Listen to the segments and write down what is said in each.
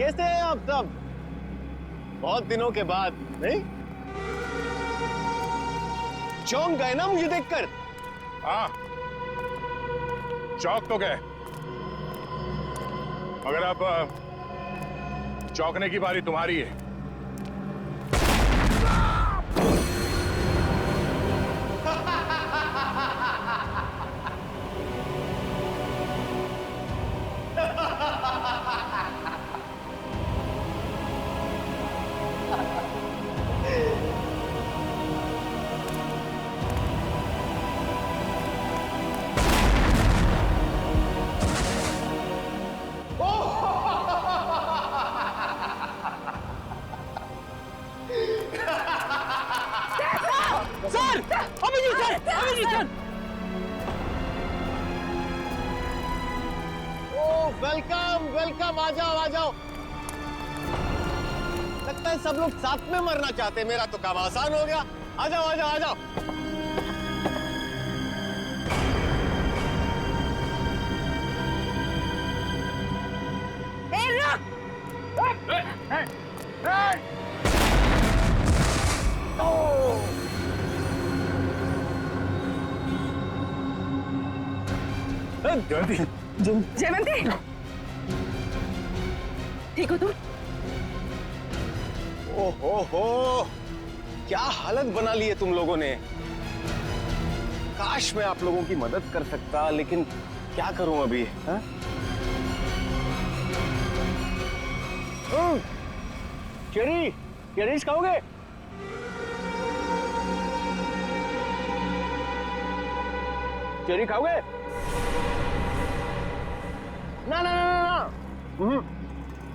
कैसे हैं आप सब? बहुत दिनों के बाद, नहीं? चौंक गए ना मुझे देखकर? हाँ, चौंक तो गए, मगर अब चौंकने की बारी तुम्हारी है। वेलकम वेलकम, आ जाओ आ जाओ। लगता है सब लोग साथ में मरना चाहते हैं। मेरा तो काम आसान हो गया। आ जाओ आ जाओ आ जाओ। जयवंती, ठीक हो तुम? ओहो, क्या हालत बना ली है तुम लोगों ने। काश मैं आप लोगों की मदद कर सकता, लेकिन क्या करूं अभी। चेरीज खाओगे? चेरी खाओगे? ना ना ना ना,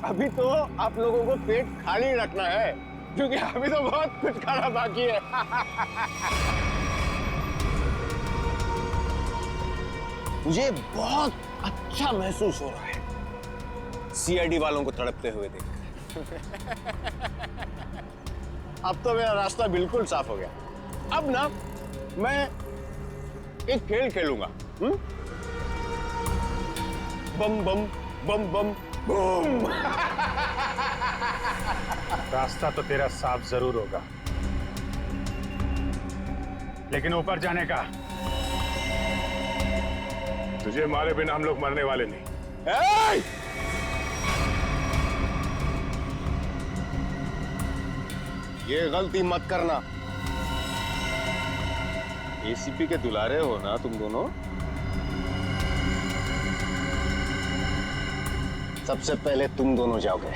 अभी तो आप लोगों को पेट खाली रखना है, क्योंकि अभी तो बहुत कुछ खाना बाकी है। मुझे बहुत अच्छा महसूस हो रहा है सीआईडी वालों को तड़पते हुए देखकर। अब तो मेरा रास्ता बिल्कुल साफ हो गया। अब ना मैं एक खेल खेलूंगा। बम बम बम बम बम। रास्ता तो तेरा साफ जरूर होगा, लेकिन ऊपर जाने का तुझे मारे बिना हम लोग मरने वाले नहीं। ये गलती मत करना। एसीपी के दुलारे हो ना तुम दोनों। सबसे पहले तुम दोनों जाओगे।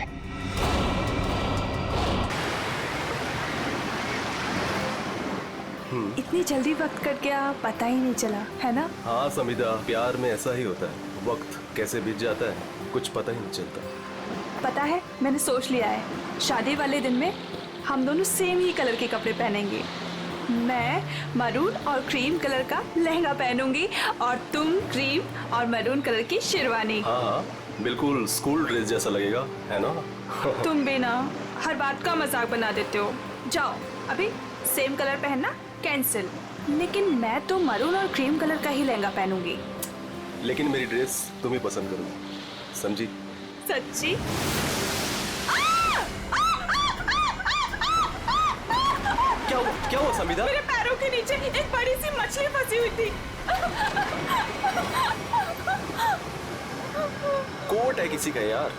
इतनी जल्दी वक्त कट गया, पता ही नहीं चला, है ना? हाँ समिधा, प्यार में ऐसा ही होता है, वक्त कैसे बीत जाता है कुछ पता ही नहीं चलता। पता है, मैंने सोच लिया है, शादी वाले दिन में हम दोनों सेम ही कलर के कपड़े पहनेंगे। मैं मरून और क्रीम कलर का लहंगा पहनूंगी और तुम क्रीम और मरून कलर की शेरवानी। हाँ बिल्कुल स्कूल ड्रेस जैसा लगेगा, है ना? तुम भी ना हर बात का मजाक बना देते हो। जाओ, अभी सेम कलर पहनना कैंसिल। लेकिन मैं तो मरून और क्रीम कलर का ही लहंगा पहनूंगी। लेकिन मेरी ड्रेस तुम ही पसंद करोगी, समझी? सच्ची? क्या हुआ समिधा? मेरे पैरों के नीचे एक बड़ी सी मछली फंसी हुई थी। कोट है किसी का यार,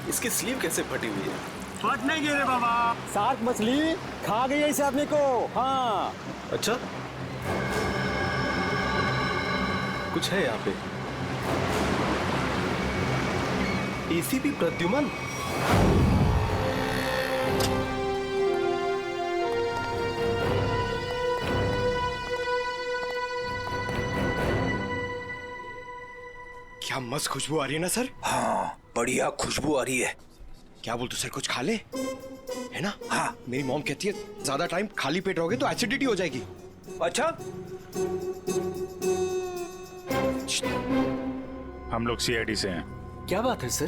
इसकी स्लीव कैसे फटी हुई है? फट नहीं गई रे बाबा, शार्क मछली खा गई है इस आदमी को। हाँ अच्छा, कुछ है यहाँ पे। एसीपी प्रद्युमन, क्या मस्त खुशबू आ रही है ना सर? हाँ बढ़िया खुशबू आ रही है। क्या बोलते सर, कुछ खा ले, है ना? हाँ, मेरी मॉम कहती है ज्यादा टाइम खाली पेट रहोगे तो एसिडिटी हो जाएगी। अच्छा, हम लोग सीआईडी से हैं। क्या बात है सर?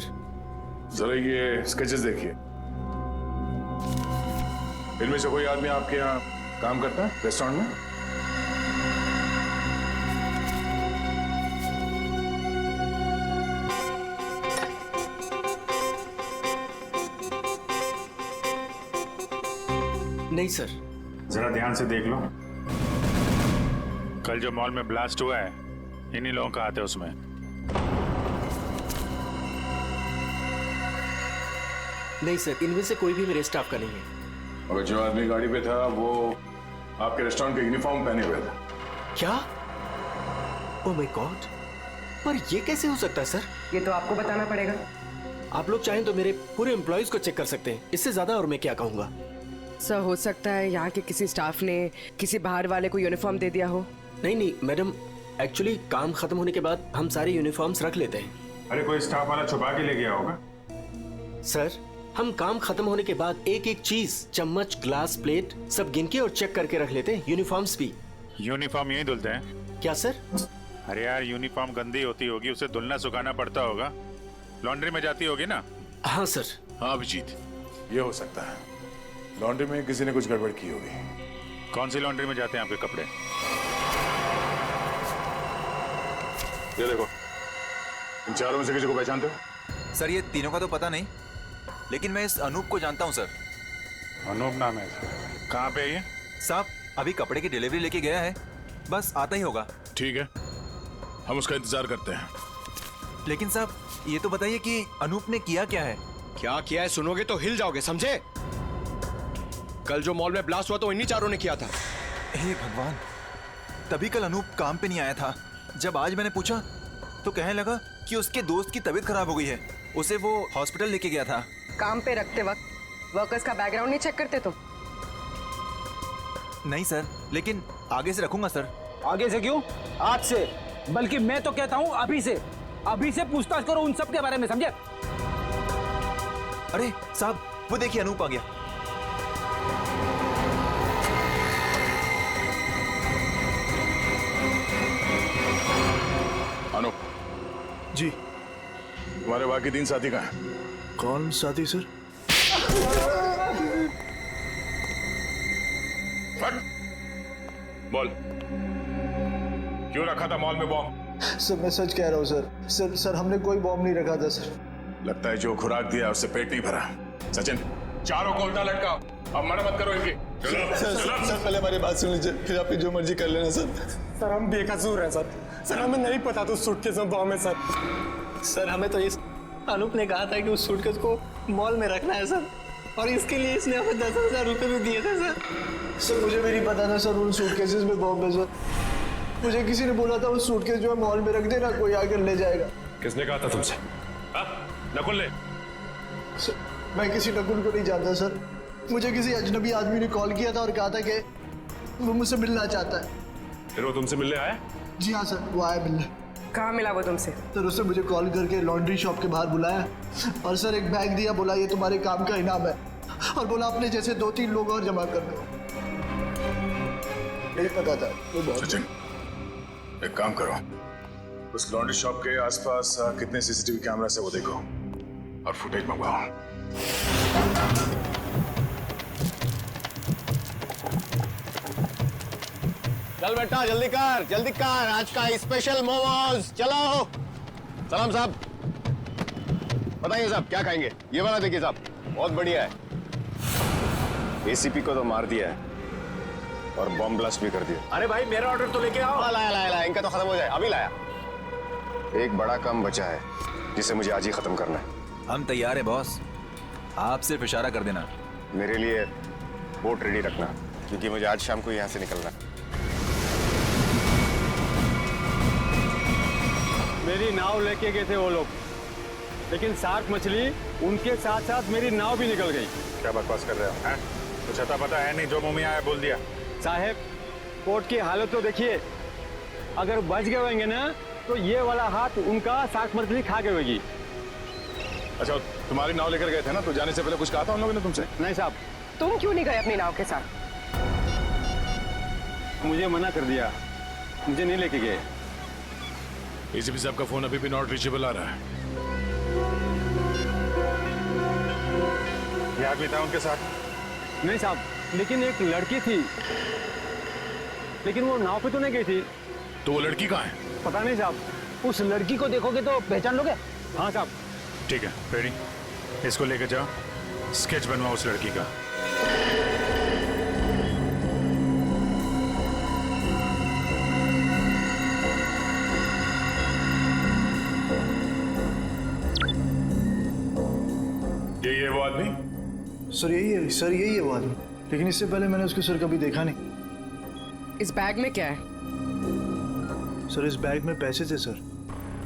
जरा ये स्केचेस देखिए। इनमें से कोई आदमी आपके यहाँ काम करता है रेस्टोरेंट में? नहीं सर। जरा ध्यान से देख लो। कल जो मॉल में ब्लास्ट हुआ है, इन्हीं लोगों का हाथ है उसमें। नहीं सर, इनमें से कोई भी मेरे स्टाफ का नहीं है। और जो आदमी गाड़ी पे था वो आपके रेस्टोरेंट का यूनिफॉर्म पहने हुए था। क्या? ओह माय गॉड, पर ये कैसे हो सकता है सर? ये तो आपको बताना पड़ेगा। आप लोग चाहें तो मेरे पूरे एम्प्लॉयज को चेक कर सकते हैं, इससे ज्यादा और मैं क्या कहूंगा। सर, हो सकता है यहाँ के किसी स्टाफ ने किसी बाहर वाले को यूनिफॉर्म दे दिया हो। नहीं मैडम, एक्चुअली काम खत्म होने के बाद हम सारे यूनिफॉर्म्स रख लेते हैं। अरे कोई स्टाफ वाला छुपा के ले गया होगा। सर, हम काम खत्म होने के बाद एक एक चीज, चम्मच, ग्लास, प्लेट सब गिन के और चेक करके रख लेते हैं, यूनिफॉर्म्स भी। यूनिफॉर्म यही धुलते हैं? क्या सर? अरे यार, यूनिफॉर्म गंदी होती होगी, उसे धुलना सुखाना पड़ता होगा, लॉन्ड्री में जाती होगी ना। हाँ सर। हाँ अभिजीत, ये हो सकता है, लॉन्ड्री में किसी ने कुछ गड़बड़ की होगी। कौन सी लॉन्ड्री में जाते हैं आपके कपड़े? ये देखो, इन चारों में से किसी को पहचानते हो? सर, ये तीनों का तो पता नहीं, लेकिन मैं इस अनूप को जानता हूँ सर। अनूप नाम है इसका। कहाँ पे है ये? साहब, अभी कपड़े की डिलीवरी लेके गया है, बस आता ही होगा। ठीक है, हम उसका इंतजार करते हैं। लेकिन साहब, ये तो बताइए कि अनूप ने किया क्या है? क्या किया है सुनोगे तो हिल जाओगे, समझे? कल जो मॉल में ब्लास्ट हुआ तो इन्हीं चारों ने किया था। हे भगवान, तभी कल अनूप काम पे नहीं आया था। जब आज मैंने पूछा तो कहने लगा कि उसके दोस्त की तबीयत खराब हो गई है, उसे वो हॉस्पिटल लेके गया था। काम पे रखते वक्त वर्कर्स का बैकग्राउंड नहीं चेक करते तुम? नहीं सर, लेकिन आगे से रखूंगा सर। आगे से क्यों? आज से। बल्कि मैं तो कहता हूँ अभी से पूछताछ करो उन सब के बारे में, समझे? अरे साहब, वो देखिए अनूप आ गया। अनूप जी। तुम्हारे बाकी 3 साथी कहाँ हैं? कौन साथी सर? फट! बोल, क्यों रखा था मॉल में बॉम्ब? सर मैं सच कह रहा हूँ सर हमने कोई बॉम्ब नहीं रखा था सर। लगता है जो खुराक दिया उससे पेट नहीं भरा। सचिन, चारों को उल्टा लटकाओ, अब मना मत करो इनकी। सर पहले हमारी बात सुन लीजिए, फिर आप जो मर्जी कर लेना सर हम बेकसूर हैं सर हमें नहीं पता था उस सूटकेस में बॉम्ब है सर हमें तो इस अनूप ने कहा था कि उस सूटकेस को मॉल में रखना है सर, और इसके लिए इसने हमें 10,000 रुपये भी दिए थे सर मुझे भी नहीं पता था सर उन सूटकेसेस में बॉम्ब है सर। मुझे किसी ने बोला था उस सूटकेस जो है मॉल में रख देना, कोई आकर ले जाएगा। किसने कहा था तुमसे? नकुल ने? मैं किसी नकुल को नहीं जानता सर, मुझे किसी अजनबी आदमी ने कॉल किया था और कहा था कि वो मुझसे मिलना चाहता है। फिर वो तुमसे मिलने आया? जी हाँ सर, वो आया मिलने। कहाँ मिला वो तुमसे? सर उसने मुझे कॉल करके लॉन्ड्री शॉप के बाहर बुलाया और सर एक बैग दिया, बोला ये तुम्हारे काम का इनाम है, और बोला अपने जैसे 2-3 लोग और जमा कर दो। नहीं पता था वो बहुत। सचिन, एक काम करो, उस लॉन्ड्री शॉप के आसपास कितने सीसीटीवी कैमरा से वो देखो और फुटेज मंगवाओ। चल बेटा जल्दी कर, आज का स्पेशल मोमोज। चलो सलाम साहब, बताइए साहब क्या खाएंगे? ये वाला देखिए साहब, बहुत बढ़िया है। एसीपी को तो मार दिया है और बॉम्ब ब्लास्ट भी कर दिया। अरे भाई मेरा ऑर्डर तो लेके आओ। लाया, इनका तो खत्म हो जाए, अभी लाया। एक बड़ा काम बचा है जिसे मुझे आज ही खत्म करना है। हम तैयार हैं बॉस, आप सिर्फ इशारा कर देना। मेरे लिए बोट रेडी रखना, क्योंकि मुझे आज शाम को यहाँ से निकलना है। मेरी नाव लेके गए थे वो लोग, लेकिन शार्क मछली उनके साथ साथ मेरी नाव भी निकल गई। क्या बकवास कर रहे हो? कुछ अता पता है नहीं, जो मुंह में आया बोल दिया। साहब, कोर्ट की हालत तो देखिए, अगर बच गए होंगे ना तो ये वाला हाथ उनका शार्क मछली खा गई होगी। अच्छा, तुम्हारी नाव लेकर गए थे ना, तो जाने से पहले कुछ कहा था उन लोगों ने तुमसे? नहीं साहब। तुम क्यों नहीं गए अपनी नाव के साथ? मुझे मना कर दिया, मुझे नहीं लेके गए। एसीपी साहब का फोन अभी भी नॉट रीचेबल आ रहा है। ये आदमी था उनके साथ? नहीं साहब, लेकिन एक लड़की थी, लेकिन वो नाव पे तो नहीं गई थी। तो वो लड़की कहाँ है? पता नहीं साहब, उस लड़की को देखोगे तो पहचान लोगे। हाँ साहब। ठीक है, रेडी, इसको लेकर जाओ, स्केच बनवाओ उस लड़की का। आदमी? सर यही है सर, यही है वो आदमी, लेकिन इससे पहले मैंने उसको सर कभी देखा नहीं। इस बैग में क्या है? सर इस बैग में पैसे थे सर।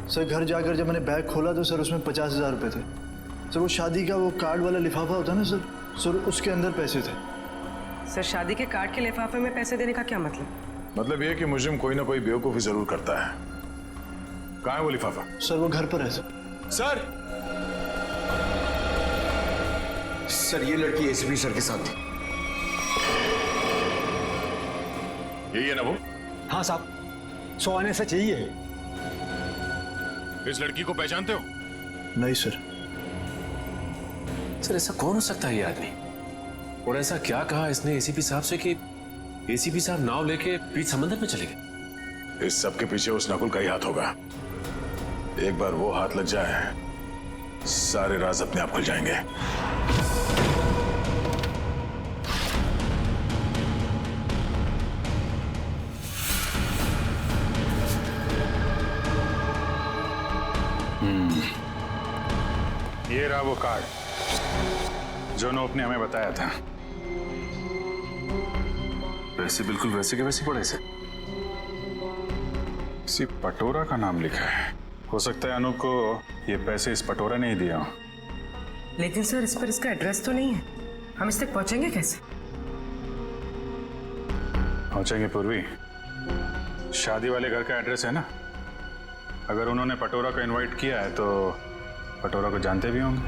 सर घर जाकर जब मैंने बैग खोला तो सर उसमें 50,000 रुपये थे। सर वो शादी का वो कार्ड वाला लिफाफा होता है ना सर उसके अंदर पैसे थे। सर शादी के कार्ड के लिफाफे में पैसे देने का क्या मतलब? मतलब ये कि मुजरिम कोई ना कोई बेवकूफ़ी जरूर करता है। कहाँ है वो लिफाफा? सर वो घर पर है सर। सर ये लड़की एसीपी सर के साथ थी। यही है ना वो? हाँ साहब, 100 आने से चाहिए। इस लड़की को पहचानते हो? नहीं सर। सर ऐसा कौन हो सकता है ये आदमी? और ऐसा क्या कहा इसने एसीपी साहब से कि एसीपी साहब नाव लेके बीच समंदर में चले गए? इस सब के पीछे उस नकुल का ही हाथ होगा। एक बार वो हाथ लग जाए, सारे राज अपने आप खुल जाएंगे। ये रहा वो कार्ड जो नोप ने हमें बताया था। पैसे बिल्कुल वैसे के वैसे पड़े से। किसी पटोरा का नाम लिखा है। हो सकता है अनूप को ये पैसे इस पटोरा ने ही दिया हो। लेकिन सर इस पर इसका एड्रेस तो नहीं है, हम इस तक पहुंचेंगे कैसे? पहुंचेंगे पूर्वी। शादी वाले घर का एड्रेस है ना। अगर उन्होंने पटोरा को इनवाइट किया है तो पटोरा को जानते भी होंगे।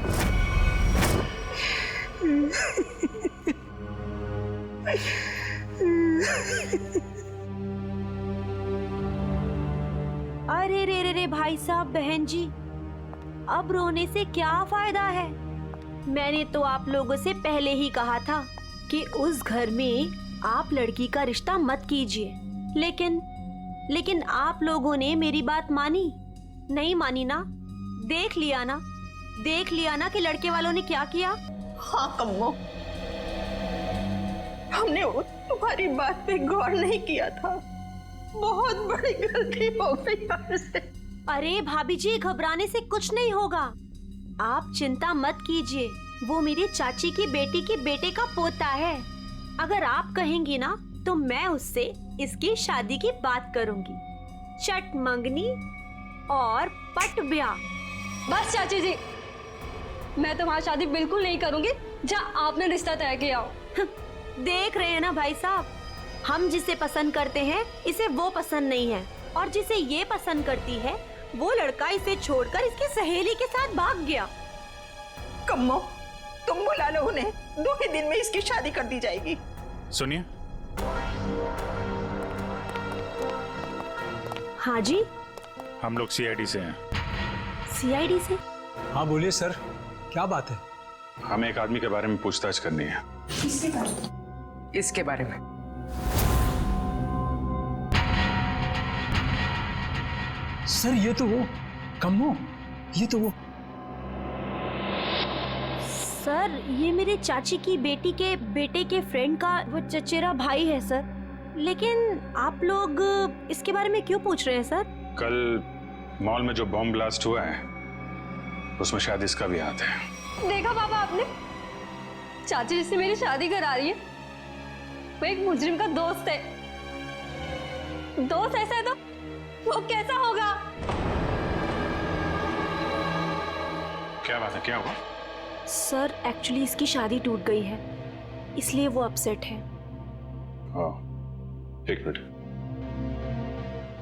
अरे रे रे रे भाई साहब, बहन जी, अब रोने से क्या फायदा है? मैंने तो आप लोगों से पहले ही कहा था कि उस घर में आप लड़की का रिश्ता मत कीजिए, लेकिन आप लोगों ने मेरी बात मानी नहीं मानी ना? देख लिया ना कि लड़के वालों ने क्या किया। हाँ कम्मो, हमने तुम्हारी बात पे गौर नहीं किया था। बहुत बड़ी गलती हो गई हमसे। अरे भाभी जी, घबराने से कुछ नहीं होगा। आप चिंता मत कीजिए, वो मेरी चाची की बेटी के बेटे का पोता है। अगर आप कहेंगी ना तो मैं उससे इसकी शादी की बात करूंगी। चट मंगनी और पट ब्याह। बस चाची जी, मैं तुम्हारी शादी बिल्कुल नहीं करूंगी जहाँ आपने रिश्ता तय किया हो। देख रहे हैं ना भाई साहब, हम जिसे पसंद करते हैं इसे वो पसंद नहीं है, और जिसे ये पसंद करती है वो लड़का इसे छोड़कर इसकी सहेली के साथ भाग गया। कम्मो, तुम बुला लो उन्हें, 2 ही दिन में इसकी शादी कर दी जाएगी। सुनिए। हाँ जी, हम लोग सीआईडी से हैं। सीआईडी से? हाँ बोलिए सर, क्या बात है? हमें एक आदमी के बारे में पूछताछ करनी है। इसके बारे में? सर ये तो वो कम्मो, ये तो वो। सर ये मेरे चाची की बेटी के बेटे के फ्रेंड का वो चचेरा भाई है सर। लेकिन आप लोग इसके बारे में क्यों पूछ रहे हैं सर? कल मॉल में जो बॉम्ब ब्लास्ट हुआ है उसमें शायद इसका भी हाथ है। देखा पापा आपने, चाची जिससे मेरी शादी करा रही है वो एक मुजरिम का दोस्त है। दोस्त ऐसा है तो वो कैसा होगा? क्या बात है, क्या हुआ? सर एक्चुअली इसकी शादी टूट गई है, इसलिए वो अपसेट है। हाँ, एक मिनट,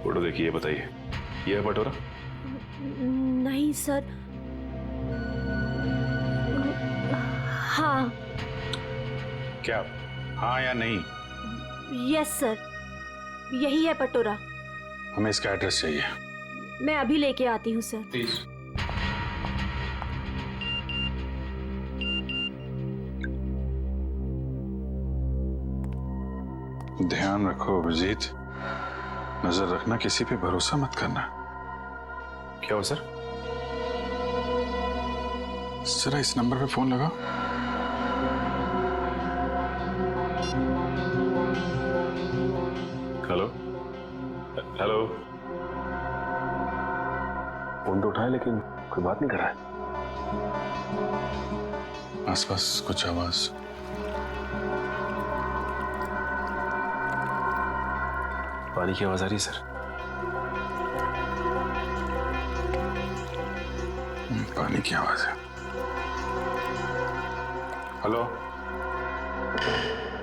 फोटो देखिए, बताइए ये है पटोरा? नहीं सर। हाँ। क्या हाँ या नहीं? यस सर, यही है पटोरा। हमें इसका एड्रेस चाहिए। मैं अभी लेके आती हूँ सर। प्लीज। ध्यान रखो अभिजीत, नजर रखना, किसी पे भरोसा मत करना। क्या हो सर? जरा इस नंबर पे फोन लगाओ। Hello hello. फोन तो उठाए लेकिन कोई बात नहीं कर रहा है। आसपास कुछ आवाज। पानी की आवाज आ रही है सर। पानी की आवाज है। हेलो,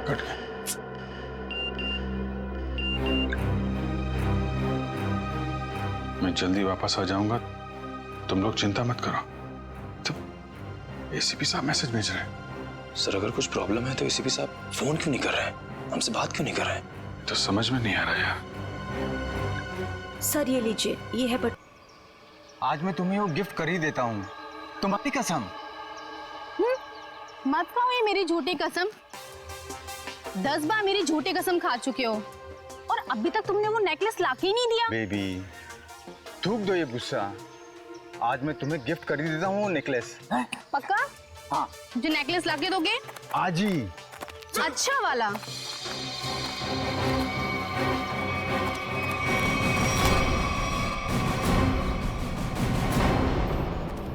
कट गया। मैं जल्दी वापस आ जाऊंगा, तुम लोग चिंता मत करो। तो एसीपी साहब मैसेज भेज रहे हैं। सर अगर कुछ प्रॉब्लम है तो एसीपी साहब फोन क्यों नहीं कर रहे हैं, हमसे बात क्यों नहीं कर रहे हैं? तो समझ में नहीं आ रहा यार। सर ये लीजिए, ये है बट आज मैं तुम्हें वो गिफ्ट कर ही देता हूँ, तुम्हारी कसम। मत खाओ ये मेरी झूठी कसम। 10 बार मेरी झूठी कसम खा चुके हो और अभी तक तुमने वो नेकलेस लाके ही नहीं दिया। बेबी थूक दो ये गुस्सा, आज मैं तुम्हें गिफ्ट कर ही देता हूँ वो नेकलेस। पक्का? हाँ। जो नेकलेस लाके दोगे? आज ही। अच्छा वाला।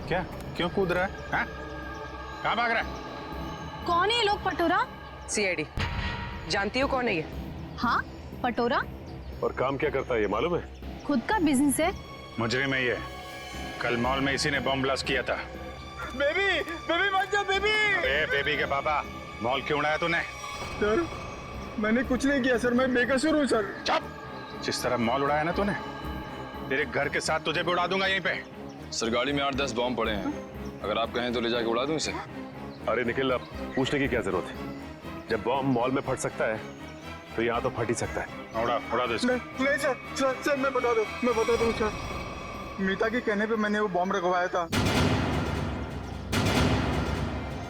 क्या? क्यों कूद रहा है? हाँ? कहाँ भाग रहा है? कौन है ये लोग पटोरा? सीआईडी। जानती हो कौन है ये? हाँ पटोरा। और काम क्या करता है ये मालूम है? खुद का बिजनेस है। मुजरिम है ये। कल मॉल में इसी ने बम ब्लास्ट किया था। बेबी बेबी मत जाओ बेबी। अरे बेबी के पापा, मॉल क्यों उड़ाया तूने? सर मैंने कुछ नहीं किया सर, मैं बेकसूर हूँ सर। चुप! जिस तरह मॉल उड़ाया ना तूने, तेरे घर के साथ तुझे भी उड़ा दूंगा यहीं पे। सर गाड़ी में 8-10 बॉम्ब पड़े हैं, अगर आप कहें तो ले जाके उड़ा दूं इसे। अरे निखिल, अब पूछने की क्या जरूरत है? जब बॉम्ब मॉल में फट सकता है तो यहाँ तो फट ही सकता है। उड़ा दो इसको। नहीं सर मैं बता दूं सर, मीता के कहने पे मैंने वो बॉम्ब रखवाया था।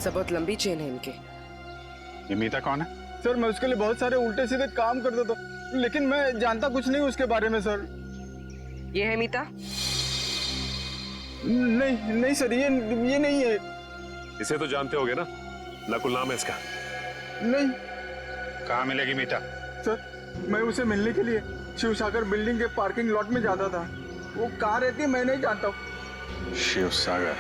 सब बहुत लंबी चेन है इनके। ये मीता कौन है? सर मैं उसके लिए बहुत सारे उल्टे सीधे काम करता था, लेकिन मैं जानता कुछ नहीं उसके बारे में सर। ये है मीता? नहीं सर, ये नहीं है। इसे तो जानते होगे ना, नकुल नाम है इसका। नहीं। कहाँ मिलेगी मीता? सर मैं उसे मिलने के लिए शिव सागर बिल्डिंग के पार्किंग लॉट में जाता था, वो कहाँ रहती है मैं नहीं जानता हूँ। शिव सागर?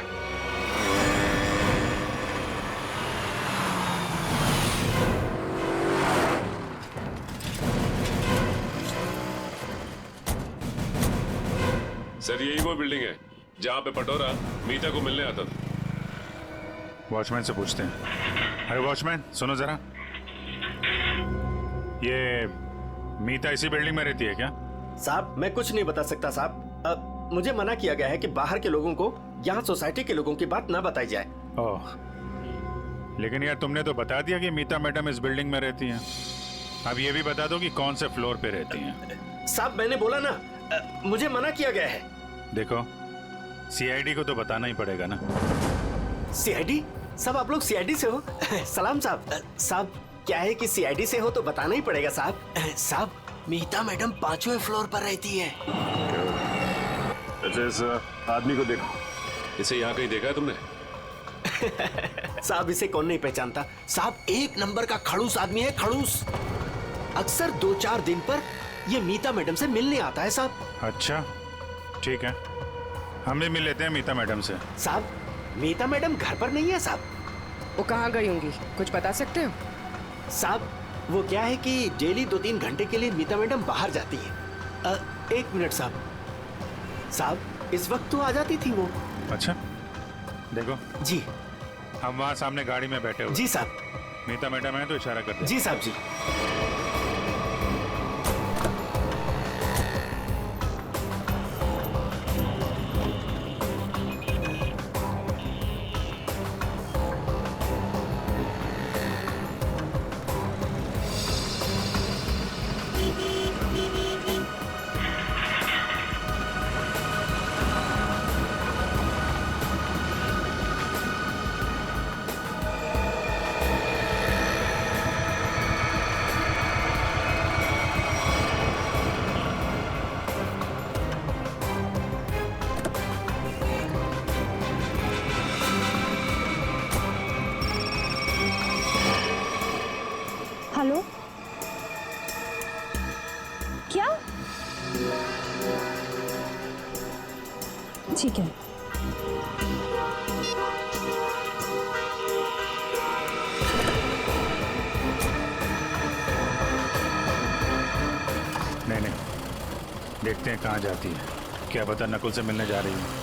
सर यही वो बिल्डिंग है जहाँ पे पटोरा मीता को मिलने आता था। वॉचमैन से पूछते हैं। अरे वॉचमैन सुनो जरा, ये मीता इसी बिल्डिंग में रहती है क्या? साहब मैं कुछ नहीं बता सकता साहब, मुझे मना किया गया है कि बाहर के लोगों को यहाँ सोसाइटी के लोगों की बात ना बताई जाए। ओह, लेकिन यार तुमने तो बता दिया कि मीता मैडम इस बिल्डिंग में रहती हैं। अब ये भी बता दो कि कौन से फ्लोर पे रहती हैं। साहब मैंने बोला ना, मुझे मना किया गया है। देखो सीआईडी को तो बताना ही पड़ेगा ना। सीआईडी? साहब आप लोग सीआईडी से हो? सलाम साहब। साहब क्या है कि सीआईडी से हो तो बताना ही पड़ेगा साहब। साहब मीता मैडम 5वें फ्लोर पर रहती है। अच्छा, इस आदमी को देखो, इसे यहाँ कहीं देखा है तुमने? साहब इसे कौन नहीं पहचानता? साहब 1 नंबर का खड़ूस आदमी है, खड़ूस। अक्सर 2-4 दिन पर ये मीता मैडम से मिलने आता है साहब। अच्छा ठीक है, हम भी मिल लेते हैं मीता मैडम से। साहब मीता मैडम घर पर नहीं है साहब। वो कहाँ गई होंगी, कुछ बता सकते हो? साहब वो क्या है कि डेली 2-3 घंटे के लिए मीता मैडम बाहर जाती है। 1 मिनट साहब। साहब इस वक्त तो आ जाती थी वो। अच्छा देखो जी, हम वहाँ सामने गाड़ी में बैठे हुए। जी साहब। मीता मैडम है तो इशारा कर दे। जी साहब जी। हेलो, क्या? ठीक है। देखते हैं कहाँ जाती है। क्या पता नकुल से मिलने जा रही है।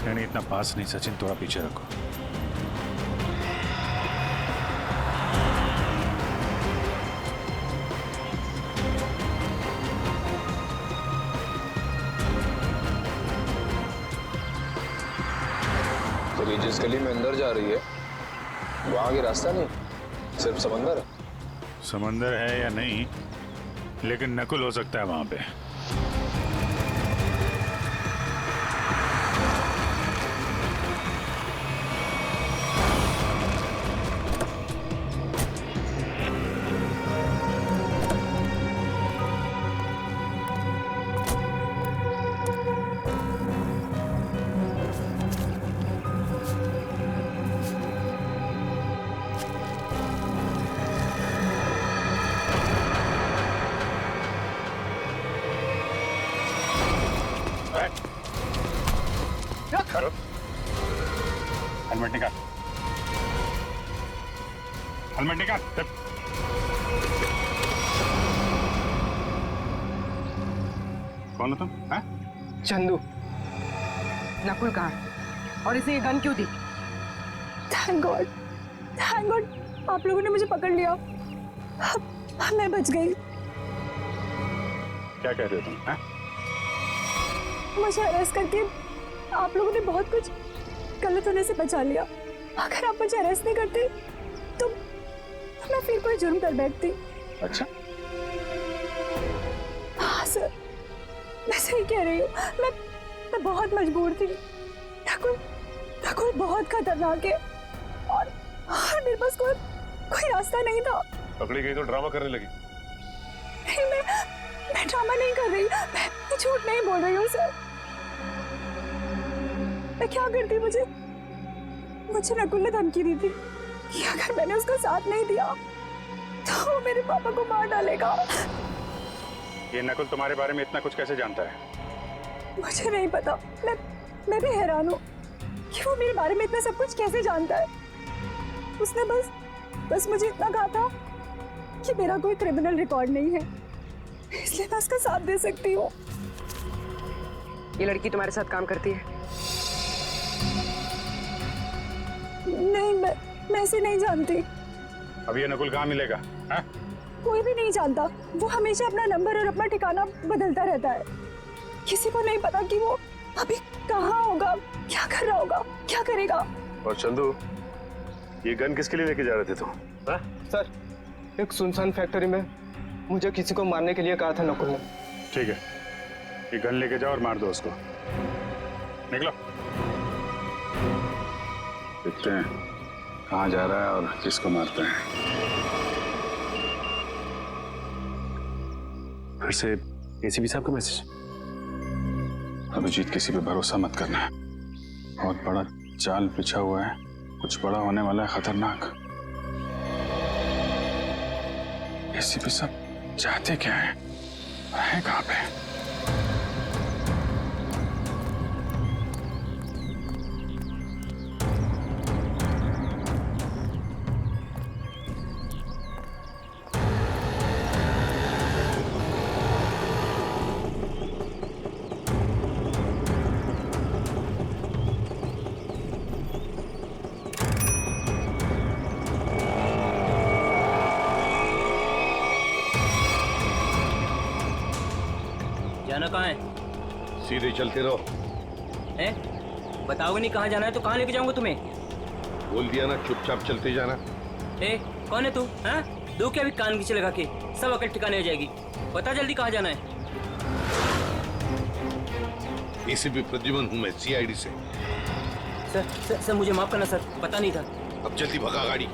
नहीं, इतना पास नहीं सचिन, थोड़ा पीछे रखो। तो ये जिस गली में अंदर जा रही है वहां आगे रास्ता नहीं, सिर्फ समंदर है। समंदर है या नहीं, लेकिन नकुल हो सकता है वहां पे। हेलमेट निकाल, हेलमेट निकाल। कौन हो तुम? चंदू। नकुल कहाँ है? और इसे ये गन क्यों दी? थैंक गॉड, थैंक गॉड आप लोगों ने मुझे पकड़ लिया। अब मैं बच गई। क्या कह रहे हो तुम? मुझे अरेस्ट करके आप लोगों ने बहुत कुछ गलत होने से बचा लिया। अगर आप मुझे अरेस्ट नहीं करते तो मैं फिर कोई जुर्म कर बैठती। अच्छा, हाँ सर, मैं सही कह रही हूँ। मैं बहुत मजबूर थी। नकुल बहुत खतरनाक है और मेरे पास कोई रास्ता नहीं था। पकड़ी गई तो ड्रामा करने लगी। नहीं, मैं ड्रामा नहीं कर रही, मैं झूठ नहीं बोल रही हूँ सर। मैं क्या करती, मुझे नकुल ने धमकी दी थी कि अगर मैंने उसका साथ नहीं दिया तो वो मेरे पापा को मार डालेगा। ये नकुल तुम्हारे बारे में इतना कुछ कैसे जानता है? मुझे नहीं पता, मैं भी हैरान हूँ कि वो मेरे बारे में इतना सब कुछ कैसे जानता है। उसने बस मुझे इतना कहा था कि मेरा कोई क्रिमिनल रिकॉर्ड नहीं है, इसलिए मैं उसका साथ दे सकती हूँ। ये लड़की तुम्हारे साथ काम करती है? नहीं, मैं इसे नहीं जानती। अब ये नकुल कहाँ मिलेगा? कोई भी नहीं जानता। वो हमेशा अपना नंबर और अपना ठिकाना बदलता रहता है। किसी को नहीं पता कि वो अभी कहाँ होगा, क्या कर रहा होगा, क्या करेगा। और चंदू, ये गन किसके लिए लेके जा रहे थे तुम? सर, एक सुनसान फैक्ट्री में मुझे किसी को मारने के लिए कहा था नकुल ने। ठीक है, ये गन लेके जाओ और मार दो उसको। निकलो, देखते हैं कहाँ जा रहा है और किसको मारता है। फिर से एसीपी साहब का मैसेज। अभिजीत, किसी पे भरोसा मत करना है। बहुत बड़ा जाल बिछा हुआ है, कुछ बड़ा होने वाला है, खतरनाक। एसीपी साहब चाहते क्या है कहाँ पे? जाना कहाँ है? सीधे चलते रहो। बताओगे नहीं कहाँ जाना है तो कहाँ लेके जाऊंगा तुम्हें? बोल दिया ना, चुपचाप चलते जाना। कौन है तू? दो क्या भी कान खींचे लगा के, सब अकल ठिकाने हो जाएगी। बता जल्दी कहाँ जाना है। एसीपी प्रद्युमन हूँ मैं, सीआईडी से। सर मुझे माफ करना सर, पता नहीं था। अब जल्दी भगा गाड़ी,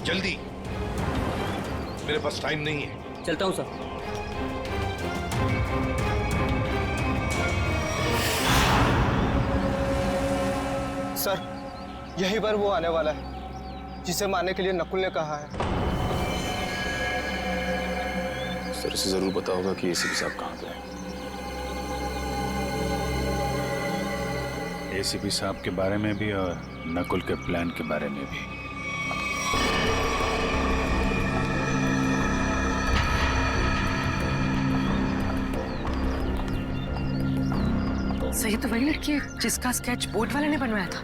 जल्दी। मेरे पास टाइम नहीं है। चलता हूँ सर। सर यही बार वो आने वाला है जिसे मारने के लिए नकुल ने कहा है। सर इसे जरूर पता होगा कि एसीपी साहब कहाँ पे हैं। एसीपी साहब के बारे में भी और नकुल के प्लान के बारे में भी। सही तो वही लड़की है जिसका स्केच बोर्ड वाले ने बनवाया था।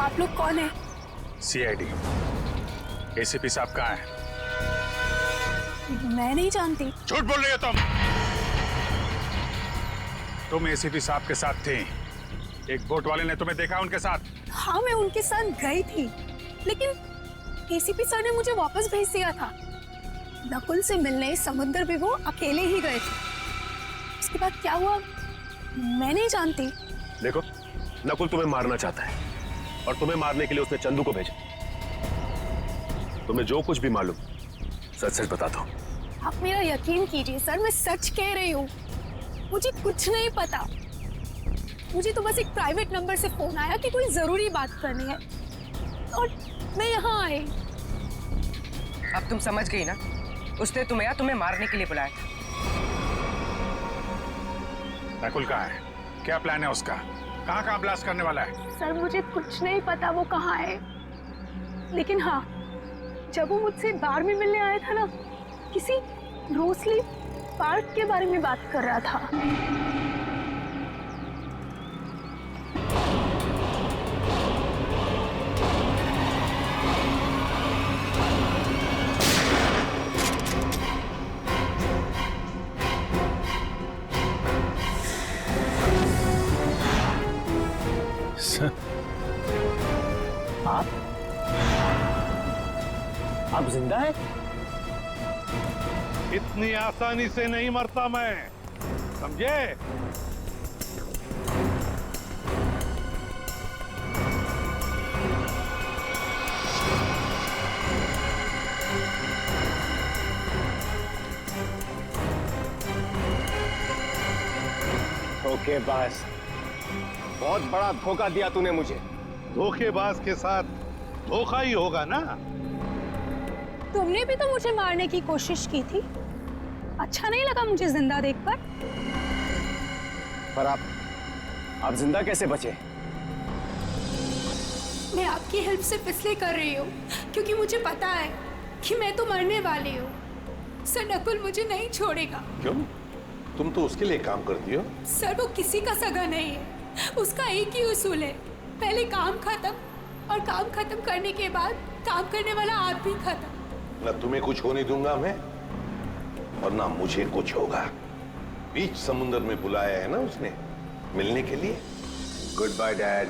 आप लोग कौन है? सीआईडी। एसीपी साहब कहाँ हैं? मैं नहीं जानती। झूठ बोल रही हो तुम एसीपी साहब के साथ थी। एक बोट वाले ने तुम्हें देखा उनके साथ? हाँ मैं उनके साथ गई थी, लेकिन एसीपी सर ने मुझे वापस भेज दिया था। नकुल से मिलने समुद्र भी वो अकेले ही गए थे। उसके बाद क्या हुआ मैं नहीं जानती। देखो नकुल तुम्हें मारना चाहता है और तुम्हें मारने के लिए उसने चंदू को भेजा। तुम्हें जो कुछ भी मालूम सच सच बता दो। आप मेरा यकीन कीजिए सर, मैं सच कह रही हूँ। मुझे कुछ नहीं पता। मुझे तो बस एक प्राइवेट नंबर से फोन आया कि कोई जरूरी बात करनी है और मैं यहाँ आई। अब तुम समझ गई ना, उसने तुम्हें मारने के लिए बुलाया था। नकुल कहाँ है? क्या प्लान है उसका? कहाँ ब्लास्ट करने वाला है? सर मुझे कुछ नहीं पता वो कहाँ है, लेकिन हाँ जब वो मुझसे बार में मिलने आया था ना, किसी रोसली पार्क के बारे में बात कर रहा था। आप जिंदा हैं? इतनी आसानी से नहीं मरता मैं, समझे? धोखेबाज, बहुत बड़ा धोखा दिया तूने मुझे। धोखेबाज के साथ धोखा ही होगा ना। तुमने भी तो मुझे मारने की कोशिश की थी। अच्छा नहीं लगा मुझे जिंदा देखकर। पर आप जिंदा कैसे बचे? मैं आपकी हेल्प सिर्फ इसलिए कर रही हूँ क्योंकि मुझे पता है कि मैं तो मरने वाली हूँ। सर नकुल मुझे नहीं छोड़ेगा। क्यों? तुम तो उसके लिए काम करती हो। सर वो किसी का सगा नहीं है, उसका एक ही उसूल है, पहले काम खत्म और काम खत्म करने के बाद काम करने वाला आदमी खत्म। ना तुम्हें कुछ होने दूंगा मैं और ना मुझे कुछ होगा। बीच समुद्र में बुलाया है ना उसने मिलने के लिए। Good bye dad.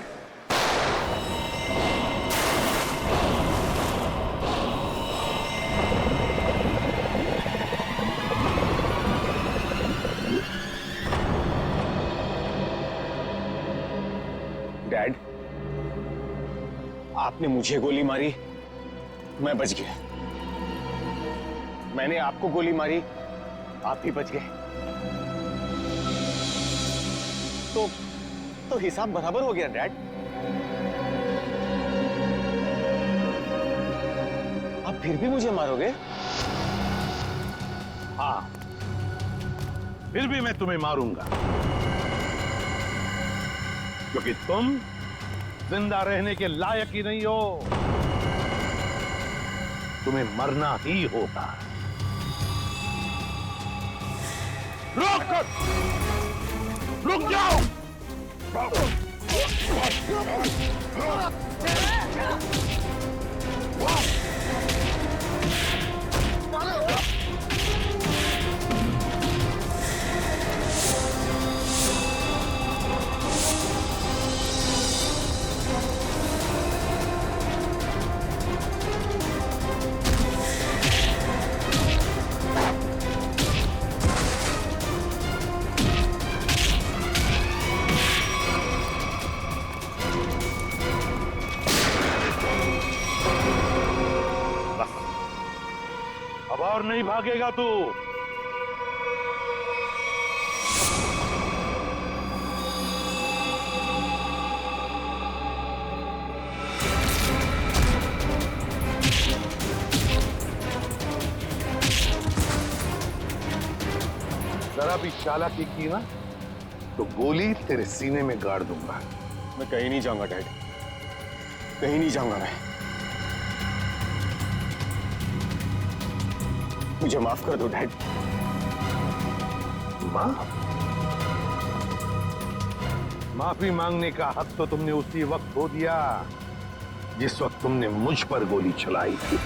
डैड, आपने मुझे गोली मारी, मैं बच गया। मैंने आपको गोली मारी, आप भी बच गए। तो हिसाब बराबर हो गया डैड। आप फिर भी मुझे मारोगे? हाँ, फिर भी मैं तुम्हें मारूंगा क्योंकि तुम जिंदा रहने के लायक ही नहीं हो। तुम्हें मरना ही होगा। रुक रुक जाओ। अब और नहीं भागेगा तू। जरा भी चालाकी की ना तो गोली तेरे सीने में गाड़ दूंगा। मैं कहीं नहीं जाऊंगा डैड, कहीं नहीं जाऊंगा मैं। मुझे माफ कर दो डैड। माफी मांगने का हक तो तुमने उसी वक्त खो दिया जिस वक्त तुमने मुझ पर गोली चलाई थी।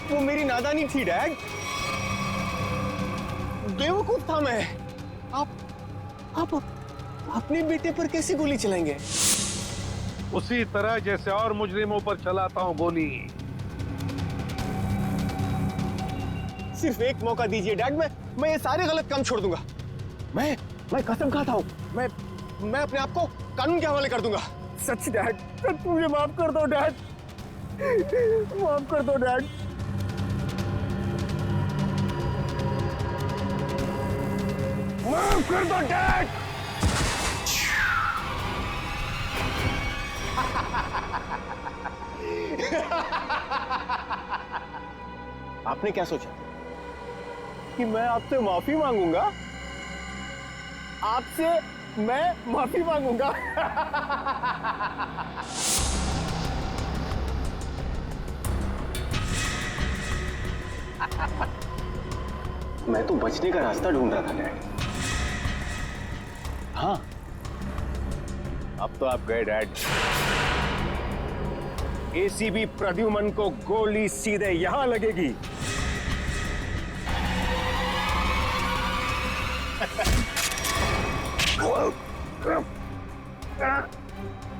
वो मेरी नादानी थी डैड, बेवकूफ था मैं। आप अपने बेटे पर कैसे गोली चलाएंगे? उसी तरह जैसे और मुजरिमों पर चलाता हूं गोली। सिर्फ एक मौका दीजिए डैड, मैं ये सारे गलत काम छोड़ दूंगा। मैं कसम खाता हूं, मैं अपने आप को कानून के हवाले कर दूंगा। सच डैड, सच मुझे माफ कर दो डैड, माफ कर दो डैड। माफ कर दो डैड। आपने क्या सोचा कि मैं आपसे माफी मांगूंगा? आपसे मैं माफी मांगूंगा? मैं तो बचने का रास्ता ढूंढ रहा था डैड। हाँ, अब तो आप गए डैड। एसीबी प्रद्युमन को गोली सीधे यहां लगेगी।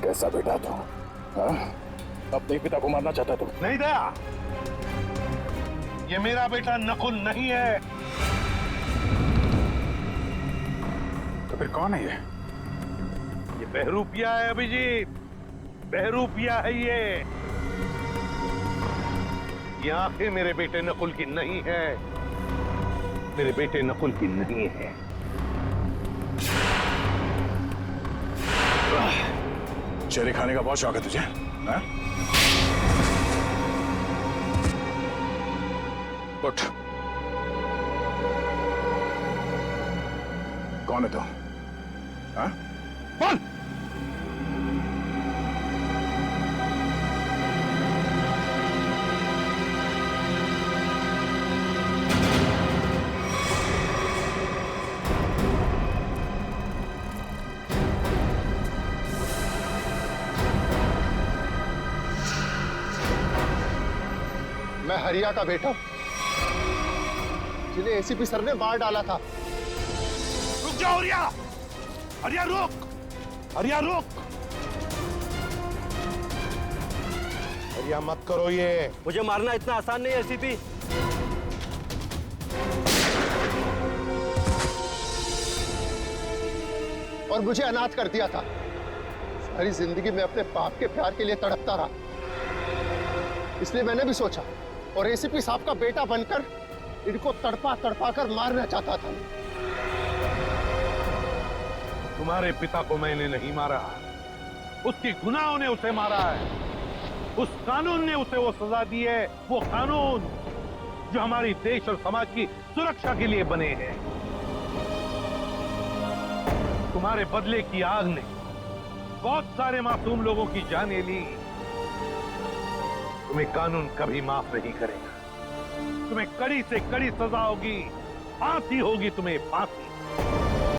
कैसा बेटा तू? अपने पिता को मारना चाहता तू? नहीं दया, ये मेरा बेटा नकुल नहीं है। तो फिर कौन है ये? ये बहरूपिया है अभिजीत, बहरूपिया है ये। आंखें मेरे बेटे नकुल की नहीं है, मेरे बेटे नकुल की नहीं है। चेरी खाने का बहुत शौक है तुझे, हाँ? उठ। कौन है तू? हाँ? बोल। मैं हरिया का बेटा, जिन्हें एसीपी सर ने मार डाला था। रुक जाओ हरिया, हरिया रुक, हरिया रुक, हरिया मत करो ये। मुझे मारना इतना आसान नहीं है एसीपी। और मुझे अनाथ कर दिया था। सारी जिंदगी में अपने बाप के प्यार के लिए तड़पता रहा, इसलिए मैंने भी सोचा और एसीपी साहब का बेटा बनकर इनको तड़पा तड़पा कर मारना चाहता था। तुम्हारे पिता को मैंने नहीं मारा, उसके गुनाहों ने उसे मारा है। उस कानून ने उसे वो सजा दी है, वो कानून जो हमारी देश और समाज की सुरक्षा के लिए बने हैं। तुम्हारे बदले की आग ने बहुत सारे मासूम लोगों की जानें ली। तुम्हें कानून कभी माफ नहीं करेगा। तुम्हें कड़ी से कड़ी सजा होगी, फांसी होगी तुम्हें, फांसी।